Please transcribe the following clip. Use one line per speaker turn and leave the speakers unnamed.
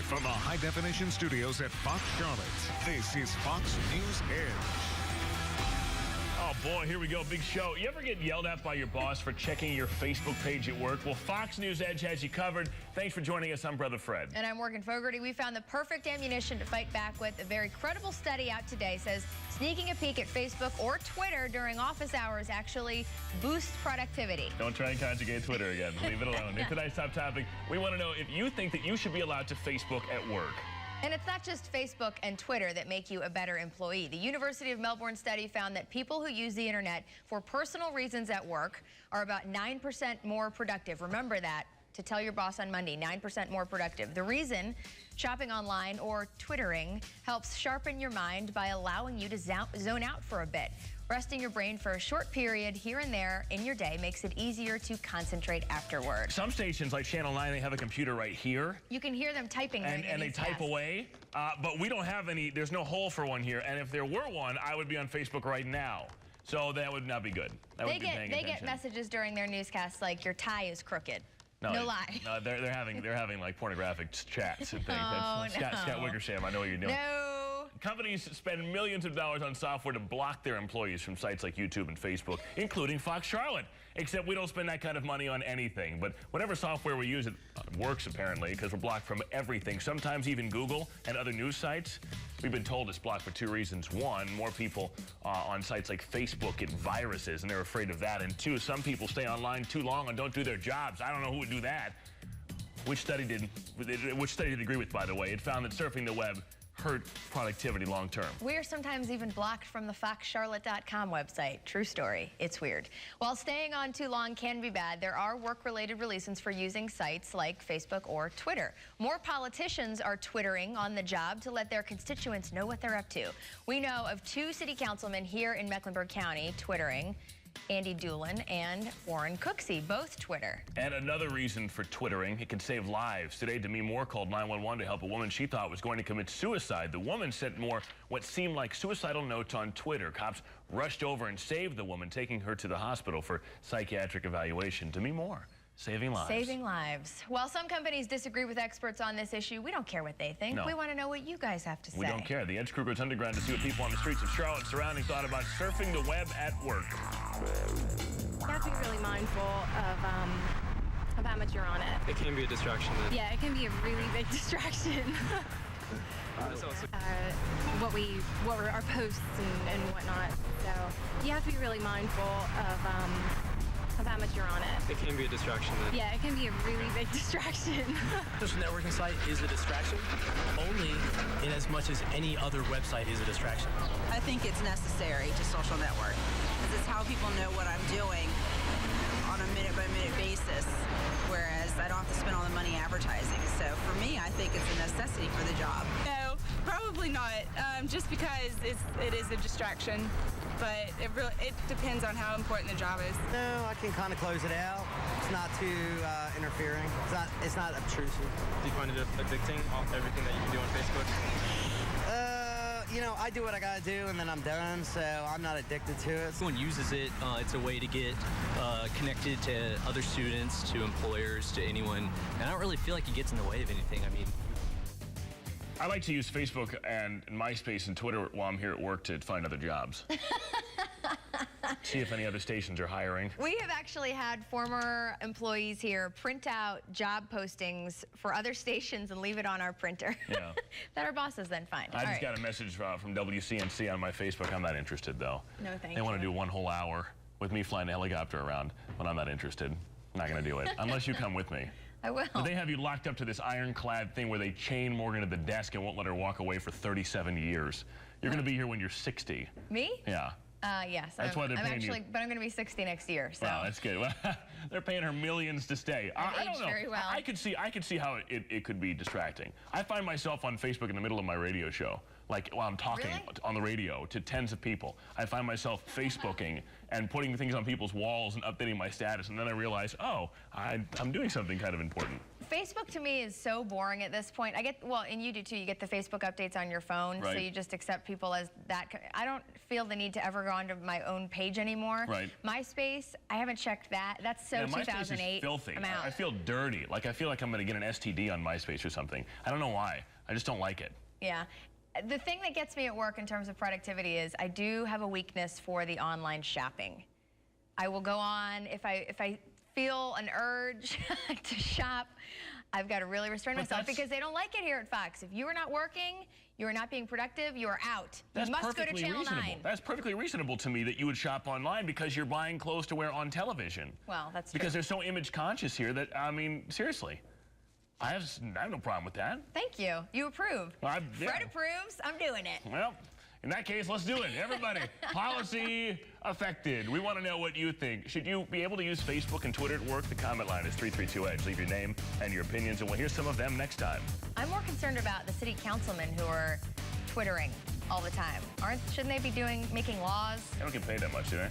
from the high-definition studios at Fox Charlotte, this is Fox News Edge.
Oh boy, here we go, big show. You ever get yelled at by your boss for checking your Facebook page at work? Well, Fox News Edge has you covered. Thanks for joining us. I'm Brother Fred.
And I'm Morgan Fogarty. We found the perfect ammunition to fight back with. A very credible study out today says sneaking a peek at Facebook or Twitter during office hours actually boosts productivity.
Don't try and conjugate Twitter again. Leave it alone. In tonight's top topic, we want to know if you think that you should be allowed to Facebook at work.
And it's not just Facebook and Twitter that make you a better employee. The University of Melbourne study found that people who use the internet for personal reasons at work are about 9% more productive. Remember that to tell your boss on Monday, 9% more productive. The reason, shopping online or Twittering helps sharpen your mind by allowing you to zone out for a bit. Resting your brain for a short period here and there in your day makes it easier to concentrate afterward.
Some stations like Channel 9, they have a computer right here.
You can hear them typing.
And they type away, but we don't have any, there's no hole for one here. And if there were one, I would be on Facebook right now. So that would not be good.
They get messages during their newscasts like your tie is crooked. No lie.
No, they're having like pornographic chats and things.
Oh,
Scott Wickersham, I know what you're doing.
No.
Companies spend millions of dollars on software to block their employees from sites like YouTube and Facebook, including Fox Charlotte. Except we don't spend that kind of money on anything. But whatever software we use, it works apparently, because we're blocked from everything. Sometimes even Google and other news sites. We've been told it's blocked for two reasons. One, more people on sites like Facebook get viruses, and they're afraid of that. And two, some people stay online too long and don't do their jobs. I don't know who would do that. Which study did agree with, by the way? It found that surfing the web hurt productivity long term.
We're sometimes even blocked from the foxcharlotte.com website. True story. It's weird. While staying on too long can be bad, there are work-related reasons for using sites like Facebook or Twitter. More politicians are Twittering on the job to let their constituents know what they're up to. We know of two city councilmen here in Mecklenburg County Twittering. Andy Doolin and Warren Cooksey, both Twitter.
And another reason for Twittering, it can save lives. Today, Demi Moore called 911 to help a woman she thought was going to commit suicide. The woman sent Moore what seemed like suicidal notes on Twitter. Cops rushed over and saved the woman, taking her to the hospital for psychiatric evaluation. Demi Moore. Saving lives.
Saving lives. While some companies disagree with experts on this issue, we don't care what they think.
No.
We want to know what you guys have to say.
We don't care. The Edge crew goes underground to see what people on the streets of Charlotte and surrounding thought about surfing the web at work.
You have to be really mindful of how much you're on it.
It can be a distraction.
Yeah, it can be a really big distraction. What were our posts and whatnot. So you have to be really mindful of how much you're on it.
It can be a distraction.
Yeah, it can be a really big distraction.
Social networking site is a distraction only in as much as any other website is a distraction.
I think it's necessary to social network because it's how people know what I'm doing on a minute-by-minute basis, whereas I don't have to spend all the money advertising. So for me, I think it's a necessity for the job.
No, probably not, just because it is a distraction, but it depends on how important the job is.
No, I can kind of close it out. It's not too interfering. It's not obtrusive.
Do you find it addicting, everything that you can do on Facebook?
You know, I do what I gotta do and then I'm done, so I'm not addicted to it.
Everyone uses it. It's a way to get connected to other students, to employers, to anyone. And I don't really feel like it gets in the way of anything. I mean,
I like to use Facebook and MySpace and Twitter while I'm here at work to find other jobs. See if any other stations are hiring.
We have actually had former employees here print out job postings for other stations and leave it on our printer.
Yeah.
That our bosses then find.
I just got a message from WCNC on my Facebook. I'm not interested, though.
No, thank you.
They want to do one whole hour with me flying a helicopter around, but I'm not interested. Not going to do it, unless you come with me.
I will.
But they have you locked up to this ironclad thing where they chain Morgan to the desk and won't let her walk away for 37 years. You're going to be here when you're 60.
Me?
Yeah.
Yes.
That's why they're paying you.
But I'm going to be 60 next year. So.
Wow, that's good. They're paying her millions to stay. I don't know.
Very well.
I could see how it could be distracting. I find myself on Facebook in the middle of my radio show, like while I'm talking on the radio to tens of people. I find myself Facebooking and putting things on people's walls and updating my status, and then I realize, oh, I'm doing something kind of important.
Facebook to me is so boring at this point. And you do too, you get the Facebook updates on your phone, so
Right.
you just accept people as that. I don't feel the need to ever go onto my own page anymore.
Right.
MySpace, I haven't checked that. That's so
Yeah, MySpace
2008.
is filthy.
I'm out.
I feel dirty. Like I feel like I'm going to get an STD on MySpace or something. I don't know why. I just don't like it.
Yeah. The thing that gets me at work in terms of productivity is I do have a weakness for the online shopping. I will go on if I feel an urge to shop. I've got to really restrain myself because they don't like it here at Fox. If you are not working, you are not being productive, you are out.
That's
You must go to
perfectly
Channel
reasonable.
9.
That's perfectly reasonable to me that you would shop online because you're buying clothes to wear on television.
Well, that's true.
Because they're so image conscious here that, I mean, seriously. I have no problem with that.
Thank you. You approve.
Yeah.
Fred approves. I'm doing it.
Well, in that case, let's do it. Everybody, policy affected. We want to know what you think. Should you be able to use Facebook and Twitter at work? The comment line is 332-EDGE. Leave your name and your opinions, and we'll hear some of them next time.
I'm more concerned about the city councilmen who are Twittering all the time. Shouldn't they be making laws?
They don't get paid that much, do they?